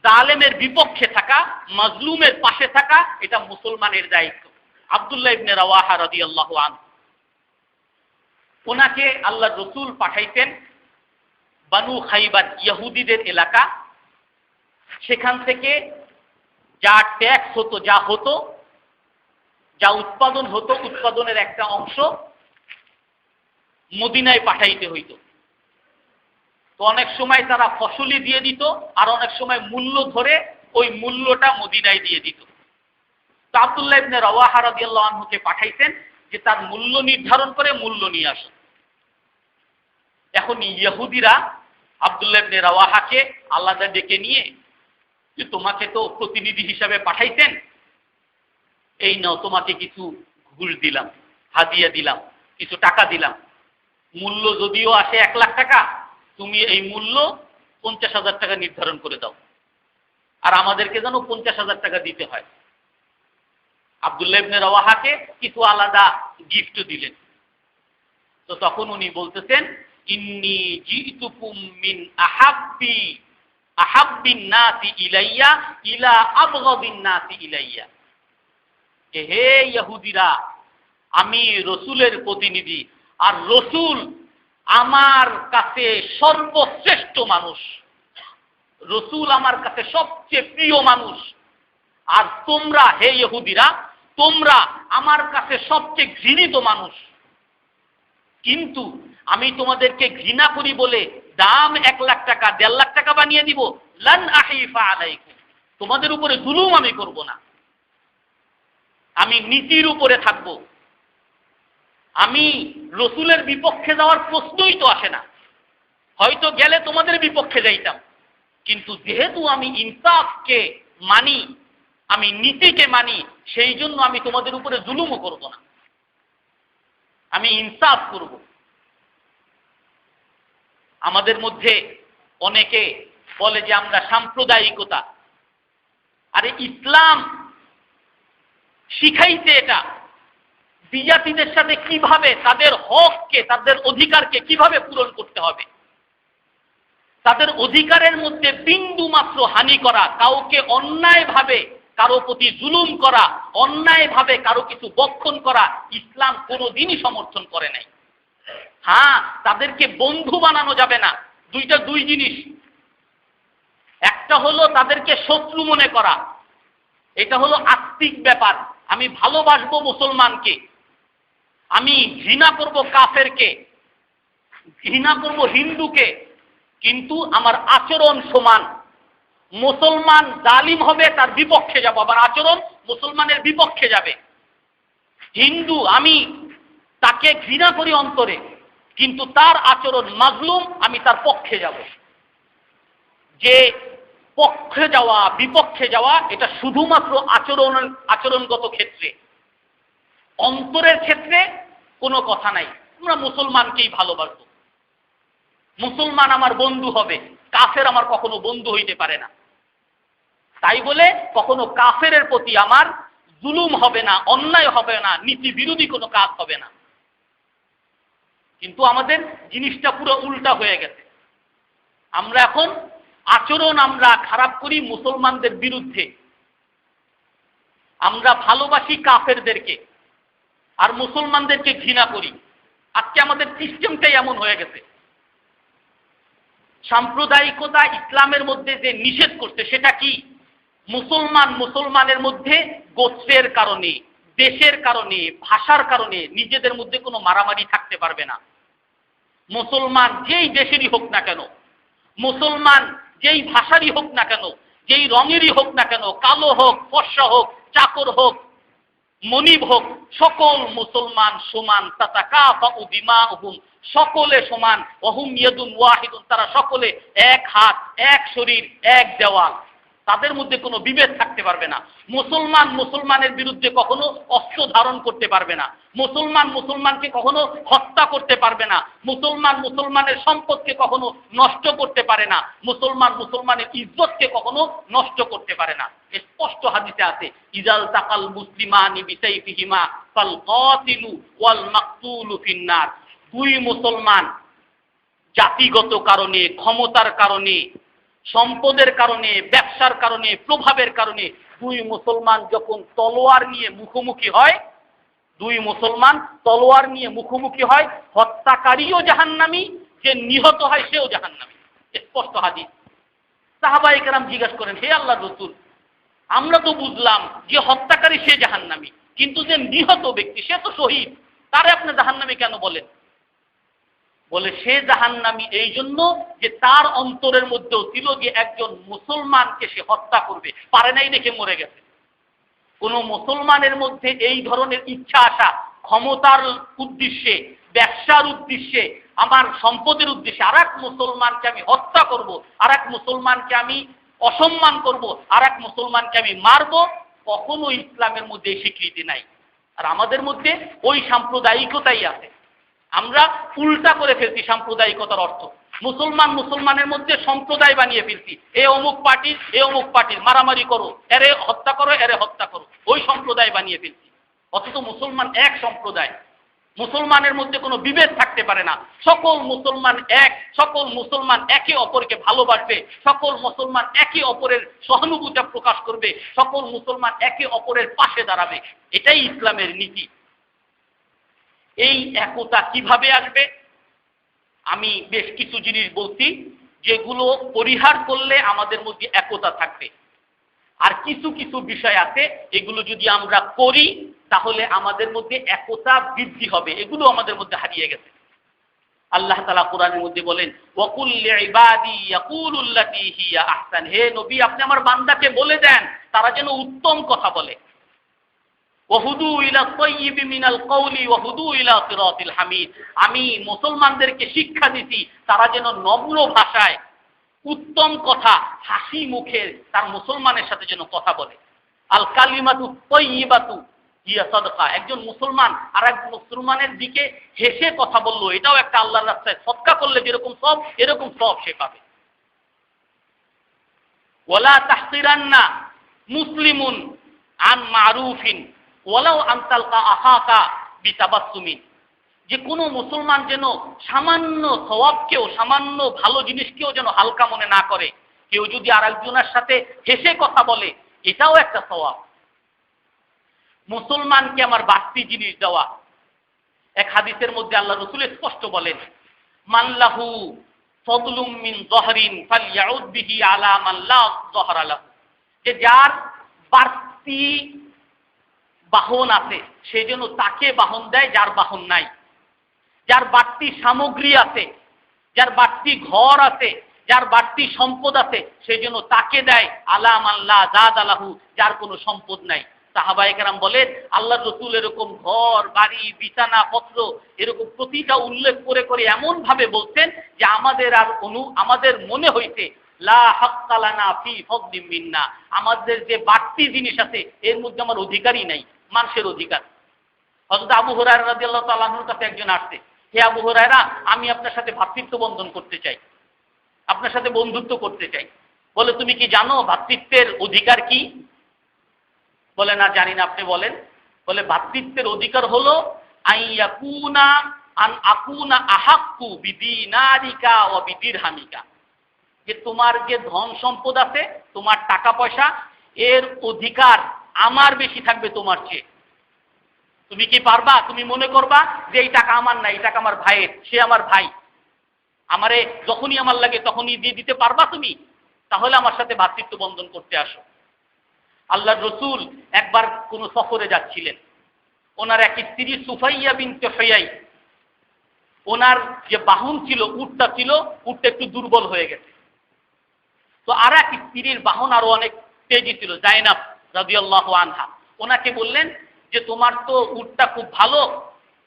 জালেমের বিপক্ষে থাকা, মাজলুমের পাশে থাকা, এটা মুসলমানের দায়িত্ব। আব্দুল্লাহ ইবনে রাওয়াহা রাদিয়াল্লাহু আনহু, ওনাকে আল্লাহর রাসূল পাঠাইতেন বানু খাইবার, ইহুদিদের এলাকা। সেখান থেকে যা ট্যাক্স হতো, যা উৎপাদন হতো, উৎপাদনের একটা অংশ মদিনায় পাঠাইতে হইত। তো অনেক সময় তারা ফসলি দিয়ে দিত, আর অনেক সময় মূল্য ধরে ওই মূল্যটা মদিনায় দিয়ে দিত। তো আব্দুল্লাহ ইবনে রাওয়াহা রাদিয়াল্লাহু আনহুকে পাঠাইতেন যে তার মূল্য নির্ধারণ করে মূল্য নিয়ে আসো। এখন ইহুদিরা আব্দুল্লাহ ইবনে রাওয়াহাকে আলাদা ডেকে নিয়ে, যে তোমাকে তো প্রতিনিধি হিসাবে পাঠাইতেন, এই নাও তোমাকে কিছু ঘুষ দিলাম, হাদিয়া দিলাম, কিছু টাকা দিলাম, মূল্য যদিও আসে 1 লাখ টাকা, তুমি এই মূল্য 50,000 টাকা নির্ধারণ করে দাও, আর আমাদেরকে যেন 50,000 টাকা দিতে হয়। আব্দুল্লাহ ইবনে রাওয়াহাকে কিছু আলাদা গিফট দিলেন। তো তখন উনি বলতেছেন, ইন্নী জিতুকুম মিন আহাব্বিন নাসি ইলাইয়া ইলা আবগাদিন নাসি ইলাইয়া, যে হে ইহুদিরা, আমি রসুলের প্রতিনিধি, আর রসুল আমার কাছে সর্বশ্রেষ্ঠ মানুষ, রসুল আমার কাছে সবচেয়ে প্রিয় মানুষ, আর তোমরা হে ইহুদিরা, তোমরা আমার কাছে সবচেয়ে ঘৃণিত মানুষ। কিন্তু আমি তোমাদেরকে ঘৃণা করি বলে দাম 1 লাখ টাকা 1.5 লাখ টাকা বানিয়ে দিব, লান আহিফা আলাইকুম, তোমাদের উপরে জুলুম আমি করব না, আমি নীতির উপরে থাকব। আমি রসুলের বিপক্ষে যাওয়ার প্রশ্নই তো আসে না, হয়তো গেলে তোমাদের বিপক্ষে যাইতাম, কিন্তু যেহেতু আমি ইনসাফকে মানি, আমি নীতিকে মানি, সেই জন্য আমি তোমাদের উপরে জুলুমও করব না, আমি ইনসাফ করব। আমাদের মধ্যে অনেকে বলে যে আমরা সাম্প্রদায়িকতা, আরে ইসলাম শিখাইছে এটা বিজাতিদের সাথে কিভাবে তাদের হককে, তাদের অধিকারকে কিভাবে পূরণ করতে হবে। তাদের অধিকারের মধ্যে বিন্দু মাত্র হানি করা, কাউকে অন্যায়ভাবে কারো প্রতি জুলুম করা, অন্যায়ভাবে কারো কিছু বক্ষণ করা, ইসলাম কোনোদিনই সমর্থন করে নাই। হ্যাঁ, তাদেরকে বন্ধু বানানো যাবে না, দুই জিনিস। একটা হলো তাদেরকে শত্রু মনে করা, এটা হলো আত্মিক ব্যাপার। আমি ভালোবাসবো মুসলমানকে, আমি ঘৃণা করব কাফেরকে, ঘৃণা করব হিন্দুকে, কিন্তু আমার আচরণ সমান। মুসলমান জালিম হবে, তার বিপক্ষে যাব, আবার আচরণ মুসলমানের বিপক্ষে যাবে। হিন্দু আমি তাকে ঘৃণা করি অন্তরে, কিন্তু তার আচরণ মাজলুম, আমি তার পক্ষে যাব। যে পক্ষে যাওয়া বিপক্ষে যাওয়া এটা শুধুমাত্র আচরণগত ক্ষেত্রে, অন্তরের ক্ষেত্রে কোনো কথা নাই। আমরা মুসলমানকেই ভালোবাসবো, মুসলমান আমার বন্ধু হবে, কাফের আমার কখনো বন্ধু হইতে পারে না। তাই বলে কখনো কাফেরের প্রতি আমার জুলুম হবে না, অন্যায় হবে না, নীতি বিরোধী কোনো কাজ হবে না। কিন্তু আমাদের জিনিসটা পুরো উল্টা হয়ে গেছে। আমরা এখন আচরণ আমরা খারাপ করি মুসলমানদের বিরুদ্ধে, আমরা ভালোবাসি কাফেরদেরকে আর মুসলমানদেরকে ঘৃণা করি। আজকে আমাদের সিস্টেমটাই এমন হয়ে গেছে। সাম্প্রদায়িকতা ইসলামের মধ্যে যে নিষেধ করছে সেটা কি? মুসলমানের মধ্যে গোত্রের কারণে, দেশের কারণে, ভাষার কারণে নিজেদের মধ্যে কোনো মারামারি থাকতে পারবে না। মুসলমান যেই দেশেরই হোক না কেন, মুসলমান যেই ভাষারই হোক না কেন, যেই রঙেরই হোক না কেন, কালো হোক, ফর্সা হোক, চাকর হোক, মনিব হোক, সকল মুসলমান সমান, তাতাকাফাউ দিমাউহুম, সকলে সমান, ওয়াহুম ইয়াদুন ওয়াহিদুন, তারা সকলে এক হাত, এক শরীর, এক দেওয়াল, তাদের মধ্যে কোনো বিভেদ থাকতে পারবে না। মুসলমান মুসলমানের বিরুদ্ধে কখনো অস্ত্র ধারণ করতে পারবে না, মুসলমান মুসলমানকে কখনো হত্যা করতে পারবে না, মুসলমান মুসলমানের সম্পদকে কখনো নষ্ট করতে পারে না, মুসলমান মুসলমানের ইজ্জতকে কখনো নষ্ট করতে পারে না। স্পষ্ট হাদিসে আছে, ইজাল তাকাল মুসলিমানি বিসাইফিহিমা ফাল কাতিলু ওয়াল মাকতুলু ফিন্নার। দুই মুসলমান জাতিগত কারণে, ক্ষমতার কারণে, সম্পদের কারণে, ব্যবসার কারণে, প্রভাবের কারণে দুই মুসলমান যখন তলোয়ার নিয়ে মুখোমুখি হয়, দুই মুসলমান তলোয়ার নিয়ে মুখোমুখি হয়, হত্যাকারীও জাহান্নামী, যে নিহত হয় সেও জাহান্নামী। স্পষ্ট হাদিস। সাহাবায়ে কেরাম জিজ্ঞাসা করেন, হে আল্লাহর রাসূল, আমরা তো বুঝলাম যে হত্যাকারী সে জাহান্নামী, কিন্তু যে নিহত ব্যক্তি সে তো শহীদ, তারে আপনি জাহান্নামী কেন বলেন? বলে সে জাহান্নামী এই জন্য যে তার অন্তরের মধ্যেও ছিল যে একজন মুসলমানকে সে হত্যা করবে, পারে নাই দেখে মরে গেছে। কোন মুসলমানের মধ্যে এই ধরনের ইচ্ছা আসা, ক্ষমতার উদ্দেশ্যে, ব্যবসার উদ্দেশ্যে, আমার সম্পদের উদ্দেশ্যে আর এক মুসলমানকে আমি হত্যা করব, আর এক মুসলমানকে আমি অসম্মান করব, আর এক মুসলমানকে আমি মারব, কখনো ইসলামের মধ্যে স্বীকৃতি নাই। আর আমাদের মধ্যে ওই সাম্প্রদায়িকতাই আছে। আমরা উল্টা করে ফেলছি সাম্প্রদায়িকতার অর্থ। মুসলমান মুসলমানের মধ্যে সম্প্রদায় বানিয়ে ফেলছি, এ অমুক পার্টির, এ অমুক পার্টির, মারামারি করো, এরে হত্যা করো, এরে হত্যা করো, ওই সম্প্রদায় বানিয়ে ফেলছি। অথচ মুসলমান এক সম্প্রদায়, মুসলমানের মধ্যে কোনো বিভেদ থাকতে পারে না। সকল মুসলমান এক, সকল মুসলমান একে অপরকে ভালোবাসবে, সকল মুসলমান একে অপরের সহানুভূতি প্রকাশ করবে, সকল মুসলমান একে অপরের পাশে দাঁড়াবে। এটাই ইসলামের নীতি। এই একতা কিভাবে আসবে? আমি বেশ কিছু জিনিস বলছি যেগুলো পরিহার করলে আমাদের মধ্যে একতা থাকবে। আর কিছু কিছু বিষয় আছে, এগুলো যদি আমরা করি তাহলে আমাদের মধ্যে একতা বৃদ্ধি হবে। এগুলো আমাদের মধ্যে হারিয়ে গেছে। আল্লাহ তাআলা কোরআনের মধ্যে বলেন, ওয়াকুল লিইবাদি ইয়াকুলুল্লাতী হিয়া আহসান, হে নবী আপনি আমার বান্দাকে বলে দেন তারা যেন উত্তম কথা বলে। ওয়াহুদু ইলা তাইয়্যিবি মিনাল কওলি ওয়াহুদু ইলা সিরাতিল হামিদ, আমি মুসলমানদেরকে শিক্ষা দিছি তারা যেন নম্র ভাষায়, উত্তম কথা, হাসি মুখে তার মুসলমানের সাথে যেন কথা বলে। আল কালিমাতু তাইয়্যিবাতু হিয়া সাদকা, একজন মুসলমান আর এক মুসলমানের দিকে হেসে কথা বললো, এটাও একটা আল্লাহর রাস্তায় সদকা করলে যেরকম সব, এরকম সব সে পাবে। ওয়ালা তাহকিরান্না মুসলিমুন আন মারুফিন ওয়ালাউ আন তালকা আখাকা বিতাবাসসুমিন, যে কোনো মুসলমান যেন সামান্য সওয়াবকেও, সামান্য ভালো জিনিসকেও যেন হালকা মনে না করে। কেউ যদি আরেকজনের সাথে হেসে কথা বলে, এটাও একটা সওয়াব। মুসলমানকে আমার বাড়তি জিনিস দেওয়া। এক হাদিসের মধ্যে আল্লাহ রাসূল স্পষ্ট বলেন, মানলাহু ফাদলুম মিন যহরিন ফালইউদ বিহি আলা মান লা যহরা লাহু, যে যার বাড়তি বাহন আছে সে যেন তাকে বাহন দেয় যার বাহন নাই। যার বাড়তি সামগ্রী আছে, যার বাড়তি ঘর আছে, যার বাড়তি সম্পদ আছে, সে যেন তাকে দেয় আলা মান লা যাদা লাহু, যার কোনো সম্পদ নাই। সাহাবায়ে কেরাম বলেন, আল্লাহর রাসূল এরকম ঘর, বাড়ি, বিছানা পত্র এরকম প্রতিটা উল্লেখ করে করে এমন ভাবে বলতেন যে আমাদের মনে হইতে লা হাক্কা লানা ফি ফাদলিম মিন্না, আমাদের যে বাড়তি জিনিস আছে এর মধ্যে আমার অধিকারই নাই, মানুষের অধিকার। হযরত আবু হুরায়রা রাদিয়াল্লাহু তাআলা আনহুর কাছে একজন আসছে, হে আবু হুরায়রা, আমি আপনার সাথে ভ্রাতৃত্ব বন্ধন করতে চাই, আপনার সাথে বন্ধুত্ব করতে চাই। বলে, তুমি কি জানো ভ্রাতৃত্বের অধিকার কি? বলে, না জানি না, আপনি বলেন। বলে, ভ্রাতৃত্বের অধিকার হলো আন আকুনা আহাক্কু বিদিনারিকা ওয়া বিদিরহামিকা, যে তোমার যে ধন সম্পদ আছে, তোমার টাকা পয়সা, এর অধিকার আমার বেশি থাকবে তোমার চেয়ে। তুমি কি পারবা? তুমি মনে করবা যে এই টাকা আমার না, এই টাকা আমার ভাইয়ের, সে আমার ভাই, আমারে যখনই আমার লাগে তখনই দিয়ে দিতে পারবা তুমি? তাহলে আমার সাথে ভ্রাতৃত্ব বন্ধন করতে আসো। আল্লাহর রাসূল একবার কোন সফরে যাচ্ছিলেন, ওনার এক স্ত্রী সুফাইয়া বিনতে হুয়াই, ওনার যে বাহন ছিল, উটটা ছিল, উটটা একটু দুর্বল হয়ে গেছে। তো আর এক স্ত্রীর বাহন আরো অনেক তেজি ছিল, জাইনাব রাদিয়াল্লাহু আনহা। ওনাকে বললেন যে তোমার তো উটটা খুব ভালো,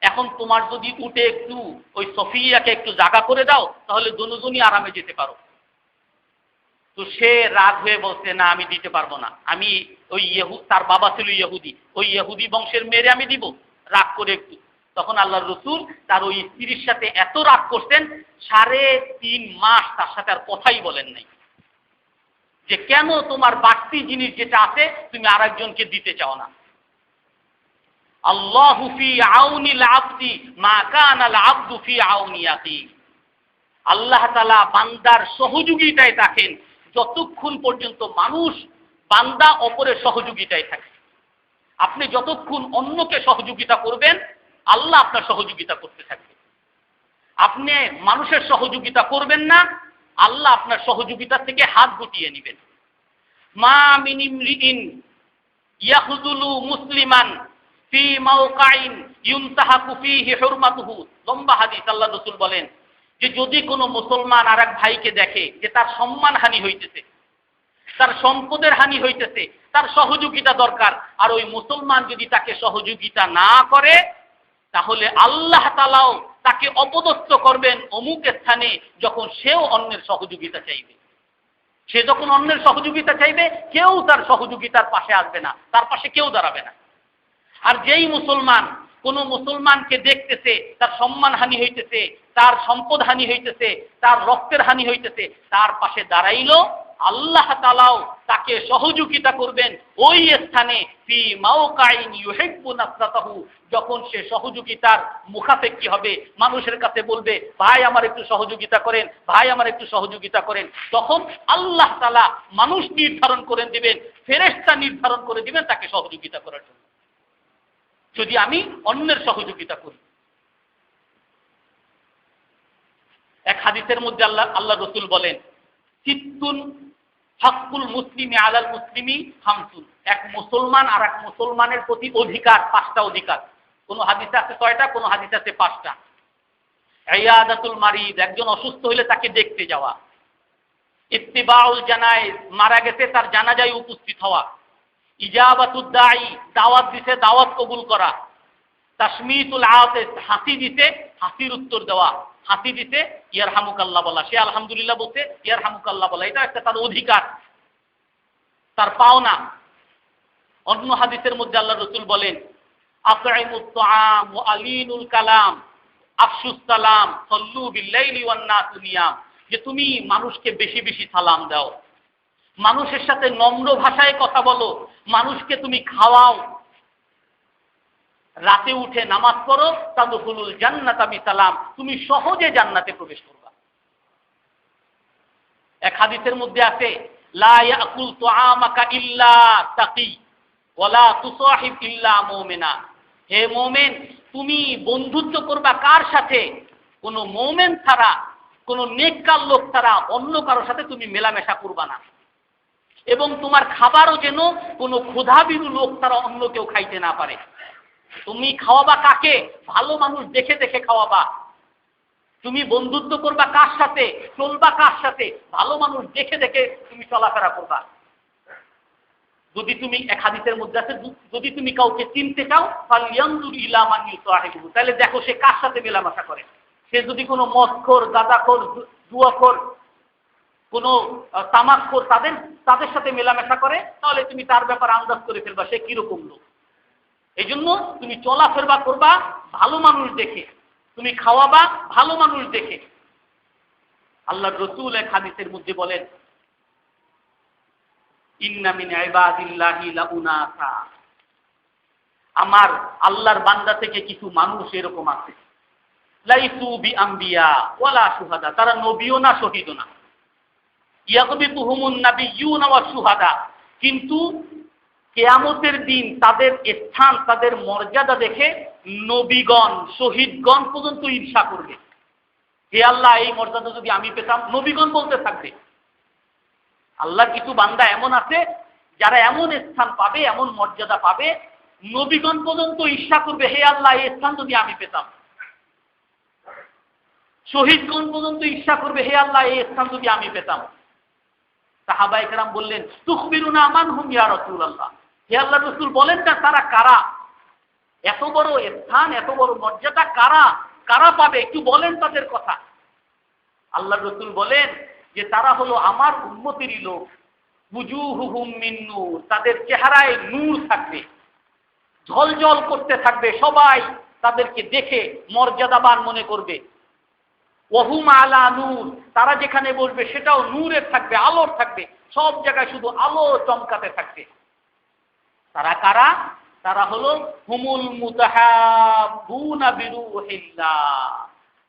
এখন তোমার যদি উটে একটু ওই সফিয়াকে একটু জায়গা করে দাও তাহলে দুজনই আরামে যেতে পারো। তো সে রাগ হয়ে বলছে, না আমি দিতে পারবো না, আমি ওই তার বাবা ছিল ইহুদি, ওই ইহুদি বংশের মেয়েরে আমি দিব, রাগ করে একটু। তখন আল্লাহর রাসূল তার ওই স্ত্রীর সাথে এত রাগ করতেন 3.5 মাস তার সাথে আর কথাই বলেন নাই, যে কেন তোমার বাড়তি জিনিস যেটা আছে তুমি আরেকজনকে দিতে চাও না। আল্লাহু ফি আউনিল আবদি মা কানাল আবদু ফি আউনি আখি। আল্লাহ তাআলা বান্দার সহযোগিতায় থাকেন যতক্ষণ পর্যন্ত মানুষ বান্দা অপরের সহযোগিতায় থাকে। আপনি যতক্ষণ অন্যকে সহযোগিতা করবেন আল্লাহ আপনার সহযোগিতা করতে থাকবে। আপনি মানুষের সহযোগিতা করবেন না, আল্লাহ আপনার সহযোগিতা থেকে হাত গুটিয়ে নেবেন। মা মিন ইমরিইন ইয়াখযুলু মুসলিমান ফি মাওকাইন ইউনতাহাকু ফীহি হুরমাতুহু। লম্বা হাদিস, আল্লাহর রাসূল বলেন যে যদি কোনো মুসলমান আরেক ভাইকে দেখে যে তার সম্মান হানি হইতেছে, তার সম্পদের হানি হইতেছে, তার সহযোগিতা দরকার, আর ওই মুসলমান যদি তাকে সহযোগিতা না করে তাহলে আল্লাহ তাআলাও তাকে অপদস্থ করবেন অমুক স্থানে যখন সেও অন্যের সহযোগিতা চাইবে। সে যখন অন্যের সহযোগিতা চাইবে কেউ তার সহযোগিতার পাশে আসবে না, তার পাশে কেউ দাঁড়াবে না। আর যেই মুসলমান কোন মুসলমানকে দেখতেছে তার সম্মান হানি হইতেছে, তার সম্পদ হানি হইতেছে, তার রক্তের হানি হইতেছে, তার পাশে দাঁড়াইলো আল্লাহ তাআলাও তাকে সহযোগিতা করবেন ওই স্থানে ফি মাওকাইন ইউহিব্বু নাসরাতাহু। যখন সে সহযোগিতার মুখাপেক্ষী হবে, মানুষের কাছে বলবে ভাই আমার একটু সহযোগিতা করেন, ভাই আমার একটু সহযোগিতা করেন, তখন আল্লাহ তাআলা মানুষ নির্ধারণ করে দিবেন, ফেরেশতা নির্ধারণ করে দিবেন তাকে সহযোগিতা করার জন্য, যদি আমি অন্যের সহযোগিতা করি। এক হাদিসের মধ্যে আল্লাহ রাসূল বলেন সিত্তুন হাক্কুল মুসলিমি আলাল মুসলিমি খামসুন। এক মুসলমান আর এক মুসলমানের প্রতি অধিকার 5টা অধিকার। কোন হাদিসে আছে 6টা, কোন হাদিসে আছে 5টা। ইয়াদাতুল মারিদ, একজন অসুস্থ হলে তাকে দেখতে যাওয়া। ইত্তিবাউল জানাইজ, মারা গেছে তার জানাজায় উপস্থিত হওয়া। ইজাবাতুদ দাঈ, দাওয়াত দিতে দাওয়াত কবুল করা। তাশমিতুল আতিস, হাসি দিতে হাসির উত্তর দেওয়া। হাসি দিতে ইয়ারহামুকাল্লাহ বলা, সে আলহামদুলিল্লাহ বলতে ইয়ারহামুকাল্লাহ বলা, এটা একটা তার অধিকার, তার পাওনা। অন্য হাদিসের মধ্যে আল্লাহ রাসূল বলেন আতঈমুত তাআম ওয়া আলিনুল কালাম আফশুস সালাম সাল্লু বিল্লাইলি ওয়ান নাসু নিয়াম। যে তুমি মানুষকে বেশি বেশি সালাম দাও, মানুষের সাথে নম্র ভাষায় কথা বলো, মানুষকে তুমি খাওয়াও, রাতে উঠে নামাজ পড়ো, তাদখুলুল জান্নাতা বিসালাম, তুমি সহজে জান্নাতে প্রবেশ করবা। এক হাদিসের মধ্যে আছে লা ইয়াকুল তুআমাকা ইল্লা তাকি ওয়ালা তুসাহিব ইল্লা মুমিনা। হে মুমিন, তুমি বন্ধুত্ব করবা কার সাথে? কোন মুমিন ছাড়া, কোন নেককার লোক ছাড়া অন্য কারোর সাথে তুমি মেলামেশা করবা না। এবং তোমার খাবারও যেন কোনো ক্ষুধাবিরু লোক ছাড়া অন্য কেউ খাইতে না পারে। তুমি খাওয়াবা কাকে? ভালো মানুষ দেখে দেখে খাওয়াবা। তুমি বন্ধুত্ব করবা কার সাথে, চলবা কার সাথে, ভালো মানুষ দেখে দেখে তুমি চলাফেরা করবা। যদি তুমি, এক হাদিসের মধ্যে আছে, যদি তুমি কাউকে চিনতে চাও ফালইয়ানজুর ইলা মান ইউসাহিবু, তাহলে দেখো সে কার সাথে মেলামেশা করে। সে যদি কোনো মদখোর, গাঁজাখোর, জুয়াখোর, কোনো তামাকখোর, তাদের সাথে মেলামেশা করে, তাহলে তুমি তার ব্যাপারে আন্দাজ করে ফেলবা সে কিরকম লোক। এই জন্য তুমি চলাফেরা করবা ভালো মানুষ দেখে, তুমি খাওয়াবা ভালো মানুষ দেখে। আল্লাহর রাসূল এক হাদিসের মধ্যে বলেন ইন্না মিন ইবাদিল্লাহি লাউনাসা, আমার আল্লাহর বান্দা থেকে কিছু মানুষ এরকম আছে লাইসু বিআম্বিয়া ওয়ালা শুহাদা, তারা নবীও না শহীদও না। ইয়াগবিতুহুমুন নাবিয়্যুনা ওয়াস শুহাদা, কিন্তু কিয়ামতের দিন তাদের স্থান, তাদের মর্যাদা দেখে নবীগণ, শহীদগণ পর্যন্ত ঈর্ষা করবে। হে আল্লাহ, এই মর্যাদা যদি আমি পেতাম। নবীগণ বলতে থাকবে। আল্লাহ কিছু বান্দা এমন আছে যারা এমন স্থান পাবে, এমন মর্যাদা পাবে, নবীগণ পর্যন্ত ঈর্ষা করবে, হে আল্লাহ এই স্থান যদি আমি পেতাম। শহীদগণ পর্যন্ত ঈর্ষা করবে, হে আল্লাহ এই স্থান যদি আমি পেতাম। সাহাবায়ে কেরাম বললেন তুখবিরুনা মান হুম ইয়া রাসূলুল্লাহ, হে আল্লাহর রাসূল বলেন না তারা কারা। এত বড় স্থান, এত বড় মর্যাদা কারা কারা পাবে? একটু বলেন তাদের কথা। আল্লাহ রসুল বলেন যে তারা হলো আমার উম্মতেরই লোক। বুজুহুহুম মিন নূর, তাদের চেহারায় নূর থাকবে, ঝলঝল করতে থাকবে, সবাই তাদেরকে দেখে মর্যাদাবান মনে করবে। ওহুম আলা নূর, তারা যেখানে বসবে সেটাও নূরের থাকবে, আলোর থাকবে, সব জায়গায় শুধু আলো চমকাতে থাকবে। তারা কারা? তারা হলো হুমুল মুতাহাব্বুনা বিরূহিল্লাহ,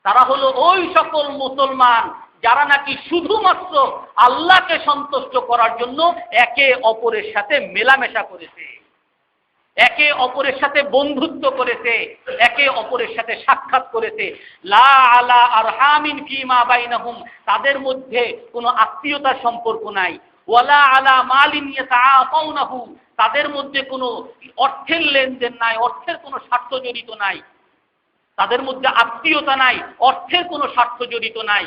তারা হলো ওই সকল মুসলমান যারা নাকি শুধুমাত্র আল্লাহকে সন্তুষ্ট করার জন্য একে অপরের সাথে মেলামেশা করেছে, একে অপরের সাথে বন্ধুত্ব করেছে, একে অপরের সাথে সাক্ষাৎ করেছে। লা আলা আরহামিন ফিমা বাইনাহুম, তাদের মধ্যে কোনো আত্মীয়তার সম্পর্ক নাই। ওয়ালা আলা মালিন ইয়াতাআফাউনাহু, তাদের মধ্যে কোনো অর্থের লেনদেন নাই, অর্থের কোনো স্বার্থ জড়িত নাই, তাদের মধ্যে আত্মীয়তা নাই, অর্থের কোনো স্বার্থ জড়িত নাই।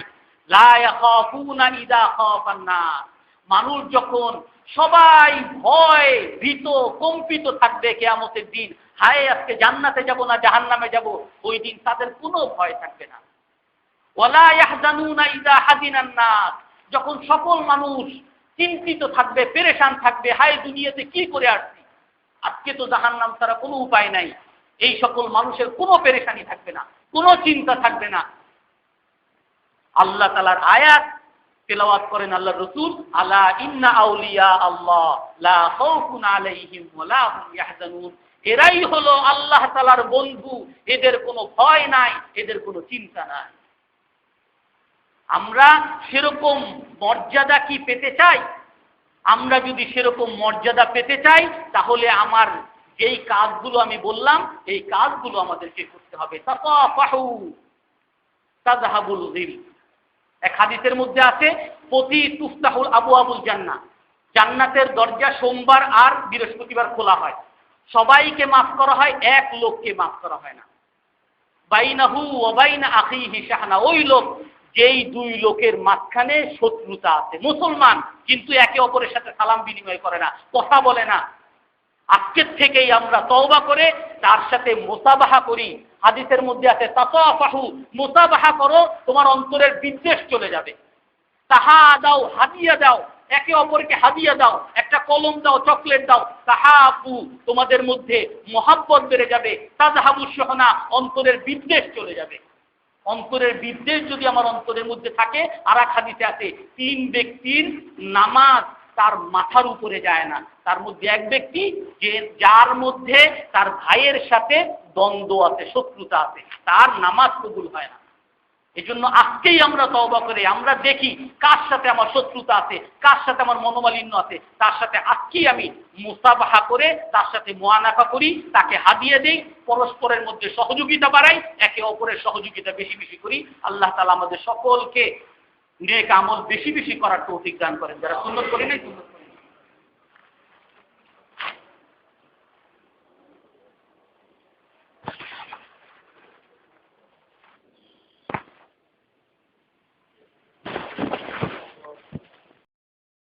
লা ইয়াখাফুনা ইযা খাফান নাস, মানুষ যখন সবাই ভয় ভীত কম্পিত থাকবে কিয়ামতের দিন, হায় আজকে জান্নাতে যাব না জাহান্নামে যাব, ওই দিন তাদের কোনো ভয় থাকবে না। ওয়ালা ইয়াহজানুনা ইযা হাজিনান নাস, যখন সকল মানুষ চিন্তিত থাকবে, পেরেশান থাকবে, হায় দুনিয়াতে কি করে আসছি, আজকে তো জাহান্নাম ছাড়া কোনো উপায় নাই, এই সকল মানুষের কোনো পেরেশানি থাকবে না, কোনো চিন্তা থাকবে না। আল্লাহ তাআলার আয়াত তেলাওয়াত করেন আল্লাহ রসুল, আলা ইন্না আউলিয়া আল্লাহ লা খাউফুন আলাইহিম ওয়া লা হুম ইয়াহজানুন, এরাই হলো আল্লাহ তাআলার বন্ধু, এদের কোনো ভয় নাই, এদের কোনো চিন্তা নাই। আমরা সেরকম মর্যাদা কি পেতে চাই? আমরা যদি সেরকম মর্যাদা পেতে চাই তাহলে আমার যেই কাজগুলো আমি বললাম এই কাজগুলো আমাদেরকে করতে হবে। তাকাফাহু তাযহাবুল গিল, এক হাদিসের মধ্যে আছে প্রতি তুফতাহুল আবওয়াবুল জান্নাহ, জান্নাতের দরজা সোমবার আর বৃহস্পতিবার খোলা হয়, সবাইকে মাফ করা হয়, এক লোককে মাফ করা হয় না। বাইনাহু ওয়া বাইনা আখিহি শাহনা, ওই লোক যেই দুই লোকের মাঝখানে শত্রুতা আছে, মুসলমান কিন্তু একে অপরের সাথে সালাম বিনিময় করে না, কথা বলে না, আজকের থেকেই আমরা তওবা করে তার সাথে মুসাবাহা করি। হাদিসের মধ্যে আছে তাকাফাহু, মুসাবাহা করো, তোমার অন্তরের বিদ্বেষ চলে যাবে। তাহা দাও, হাদিয়া দাও, একে অপরকে হাদিয়া দাও, একটা কলম দাও, চকলেট দাও। তাহাবু, তোমাদের মধ্যে মহাব্বত বেড়ে যাবে। তাযহাবু শুহনা, অন্তরের বিদ্বেষ চলে যাবে। অন্তরের বিদ্বেষ যদি আমার অন্তরের মধ্যে থাকে, আর এক হাদিসে আছে 3 ব্যক্তির নামাজ তার মাথার উপরে যায় না, তার মধ্যে এক ব্যক্তি যে যার মধ্যে তার ভাইয়ের সাথে দ্বন্দ্ব আছে, শত্রুতা আছে, তার নামাজ কবুল হয় না। এজন্য আজকেই আমরা তওবা করে আমরা দেখি কার সাথে আমার শত্রুতা আছে, কার সাথে আমার মনোমালিন্য আছে, তার সাথে আজকেই আমি মুসাবাহা করে তার সাথে মুআনাফা করি, তাকে হাদিয়া দেই, পরস্পরের মধ্যে সহযোগিতা বাড়াই, একে অপরের সহযোগিতা বেশি বেশি করি। আল্লাহ তাআলা আমাদের সকলকে নেক আমল বেশি বেশি করার তৌফিক দান করেন। যারা সুন্নাত করেন, সুন্নাত